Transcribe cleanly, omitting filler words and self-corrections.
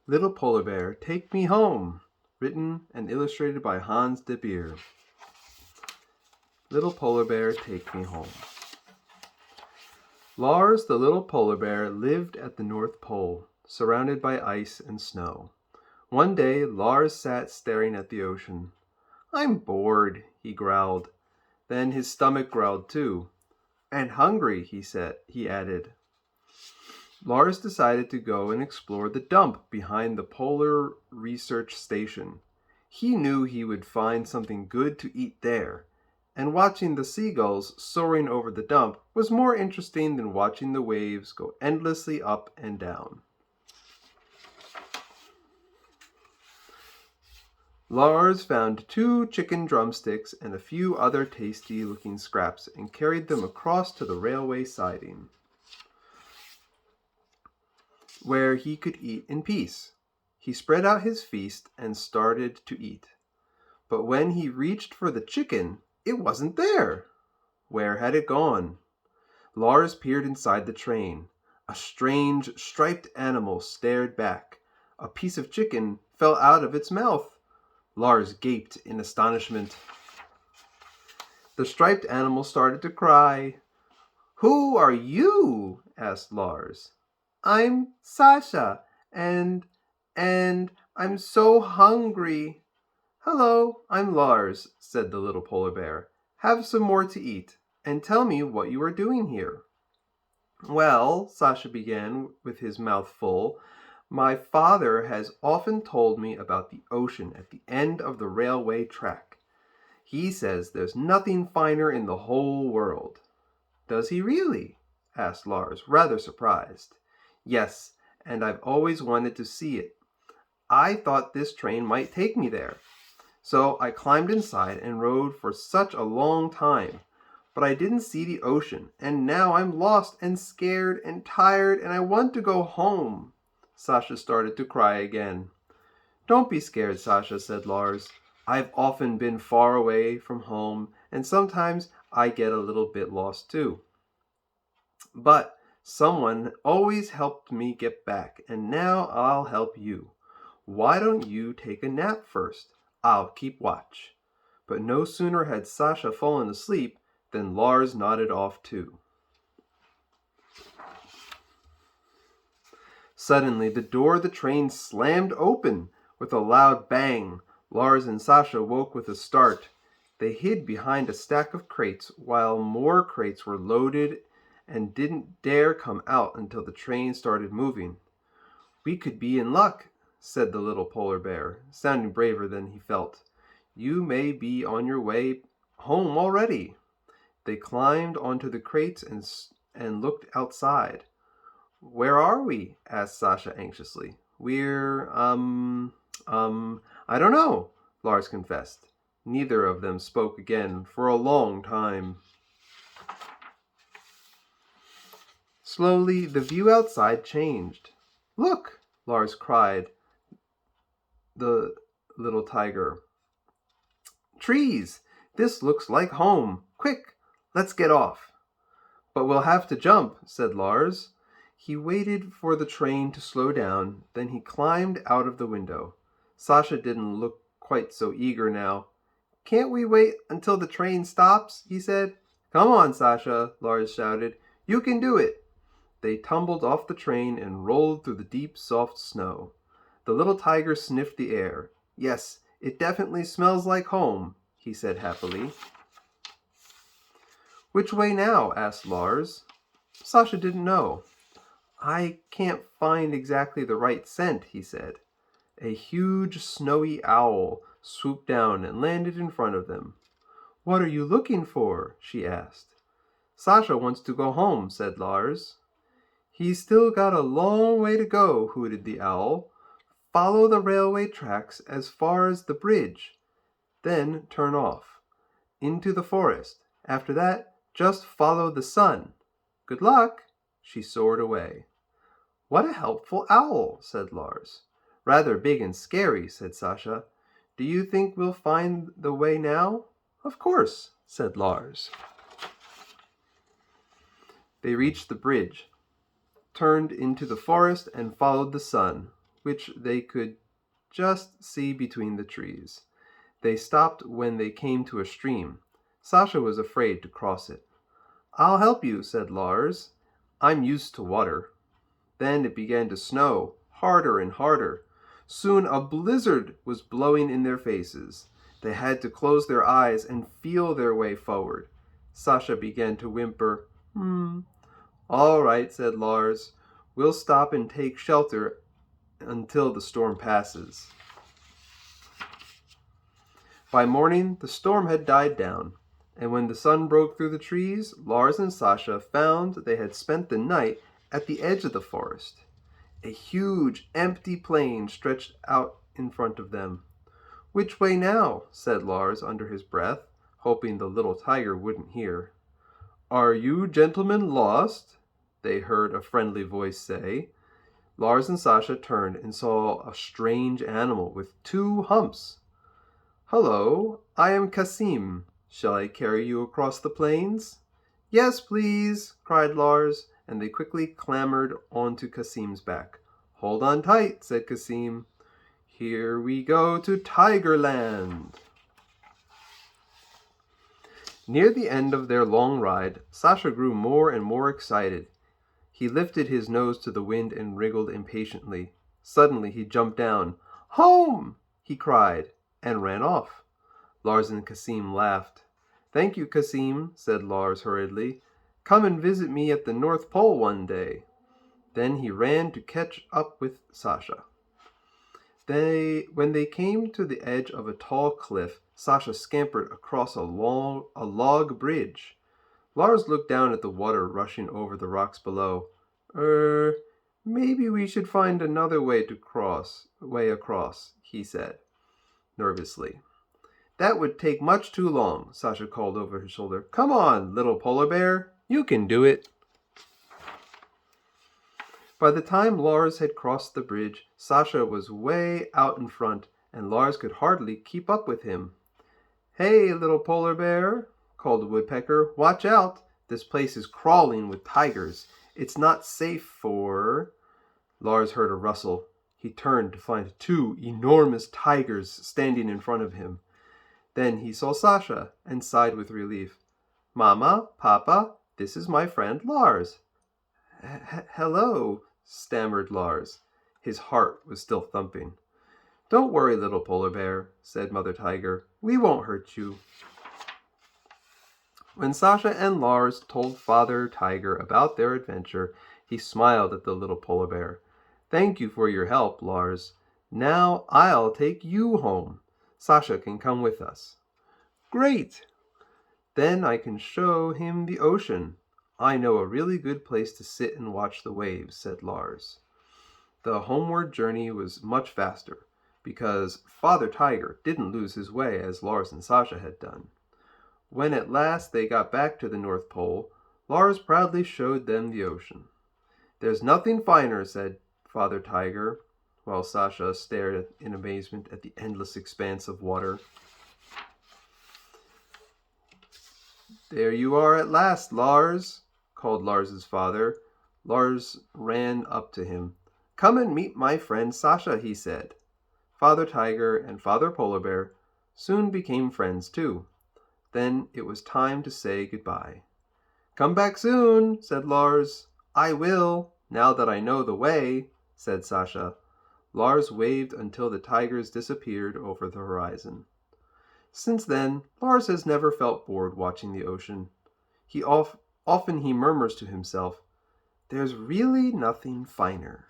Little Polar Bear, Take Me Home. Written and illustrated by Hans de Beer. Little Polar Bear, Take Me Home. Lars, the little polar bear, lived at the North Pole, surrounded by ice and snow. One day, Lars sat staring at the ocean. "I'm bored," he growled. Then his stomach growled too. "And hungry," he added. Lars decided to go and explore the dump behind the Polar Research Station. He knew he would find something good to eat there, and watching the seagulls soaring over the dump was more interesting than watching the waves go endlessly up and down. Lars found 2 chicken drumsticks and a few other tasty-looking scraps and carried them across to the railway siding, where he could eat in peace. He spread out his feast and started to eat. But when he reached for the chicken, it wasn't there. Where had it gone? Lars peered inside the train. A strange, striped animal stared back. A piece of chicken fell out of its mouth. Lars gaped in astonishment. The striped animal started to cry. "Who are you?" asked Lars. "I'm Sasha, and I'm so hungry." "Hello, I'm Lars," said the little polar bear. "Have some more to eat, and tell me what you are doing here." "Well," Sasha began with his mouth full, "my father has often told me about the ocean at the end of the railway track. He says there's nothing finer in the whole world." "Does he really?" asked Lars, rather surprised. "Yes, and I've always wanted to see it. I thought this train might take me there. So I climbed inside and rode for such a long time. But I didn't see the ocean, and now I'm lost and scared and tired, and I want to go home." Sasha started to cry again. "Don't be scared, Sasha," said Lars. "I've often been far away from home, and sometimes I get a little bit lost too. But someone always helped me get back, and now I'll help you. Why don't you take a nap first? I'll keep watch." But no sooner had Sasha fallen asleep than Lars nodded off too. Suddenly, the door of the train slammed open with a loud bang. Lars and Sasha woke with a start. They hid behind a stack of crates while more crates were loaded and didn't dare come out until the train started moving. "We could be in luck," said the little polar bear, sounding braver than he felt. "You may be on your way home already." They climbed onto the crates and looked outside. "Where are we?" asked Sasha anxiously. "We're, I don't know," Lars confessed. Neither of them spoke again for a long time. Slowly, the view outside changed. "Look!" Lars cried. The little tiger. "Trees! This looks like home. Quick, let's get off." "But we'll have to jump," said Lars. He waited for the train to slow down, then he climbed out of the window. Sasha didn't look quite so eager now. "Can't we wait until the train stops?" he said. "Come on, Sasha," Lars shouted. "You can do it." They tumbled off the train and rolled through the deep, soft snow. The little tiger sniffed the air. "Yes, it definitely smells like home," he said happily. "Which way now?" asked Lars. Sasha didn't know. "I can't find exactly the right scent," he said. A huge snowy owl swooped down and landed in front of them. "What are you looking for?" she asked. "Sasha wants to go home," said Lars. "He's still got a long way to go," hooted the owl. "Follow the railway tracks as far as the bridge. Then turn off into the forest. After that, just follow the sun. Good luck." She soared away. "What a helpful owl," said Lars. "Rather big and scary," said Sasha. "Do you think we'll find the way now?" "Of course," said Lars. They reached the bridge, turned into the forest, and followed the sun. which they could just see between the trees. They stopped when they came to a stream. Sasha was afraid to cross it. "I'll help you," said Lars. "I'm used to water." Then it began to snow, harder and harder. Soon a blizzard was blowing in their faces. They had to close their eyes and feel their way forward. Sasha began to whimper. "All right," said Lars. "We'll stop and take shelter until the storm passes." By morning, the storm had died down, and when the sun broke through the trees, Lars and Sasha found they had spent the night at the edge of the forest. A huge, empty plain stretched out in front of them. "Which way now?" said Lars under his breath, hoping the little tiger wouldn't hear. "Are you gentlemen lost?" they heard a friendly voice say. Lars and Sasha turned and saw a strange animal with 2 humps. "Hello, I am Kasim. Shall I carry you across the plains?" "Yes, please," cried Lars, and they quickly clambered onto Kasim's back. "Hold on tight," said Kasim. "Here we go to Tigerland." Near the end of their long ride, Sasha grew more and more excited. He lifted his nose to the wind and wriggled impatiently. Suddenly he jumped down. "Home!" he cried, and ran off. Lars and Kasim laughed. "Thank you, Kasim," said Lars hurriedly. "Come and visit me at the North Pole one day." Then he ran to catch up with Sasha. When they came to the edge of a tall cliff, Sasha scampered across a log bridge. Lars looked down at the water rushing over the rocks below. Maybe we should find another way across, he said, nervously. "That would take much too long," Sasha called over his shoulder. "Come on, little polar bear. You can do it." By the time Lars had crossed the bridge, Sasha was way out in front, and Lars could hardly keep up with him. "Hey, little polar bear," called the woodpecker. "Watch out. This place is crawling with tigers. It's not safe for—" Lars heard a rustle. He turned to find 2 enormous tigers standing in front of him. Then he saw Sasha and sighed with relief. "Mama, Papa, this is my friend Lars." "Hello," stammered Lars. His heart was still thumping. "Don't worry, little polar bear," said Mother Tiger. "We won't hurt you." When Sasha and Lars told Father Tiger about their adventure, he smiled at the little polar bear. "Thank you for your help, Lars. Now I'll take you home. Sasha can come with us." "Great! Then I can show him the ocean. I know a really good place to sit and watch the waves," said Lars. The homeward journey was much faster, because Father Tiger didn't lose his way as Lars and Sasha had done. When at last they got back to the North Pole, Lars proudly showed them the ocean. "There's nothing finer," said Father Tiger, while Sasha stared in amazement at the endless expanse of water. "There you are at last, Lars," called Lars's father. Lars ran up to him. "Come and meet my friend Sasha," he said. Father Tiger and Father Polar Bear soon became friends too. Then it was time to say goodbye. "Come back soon," said Lars. "I will, now that I know the way," said Sasha. Lars waved until the tigers disappeared over the horizon. Since then, Lars has never felt bored watching the ocean. Often he murmurs to himself, "There's really nothing finer."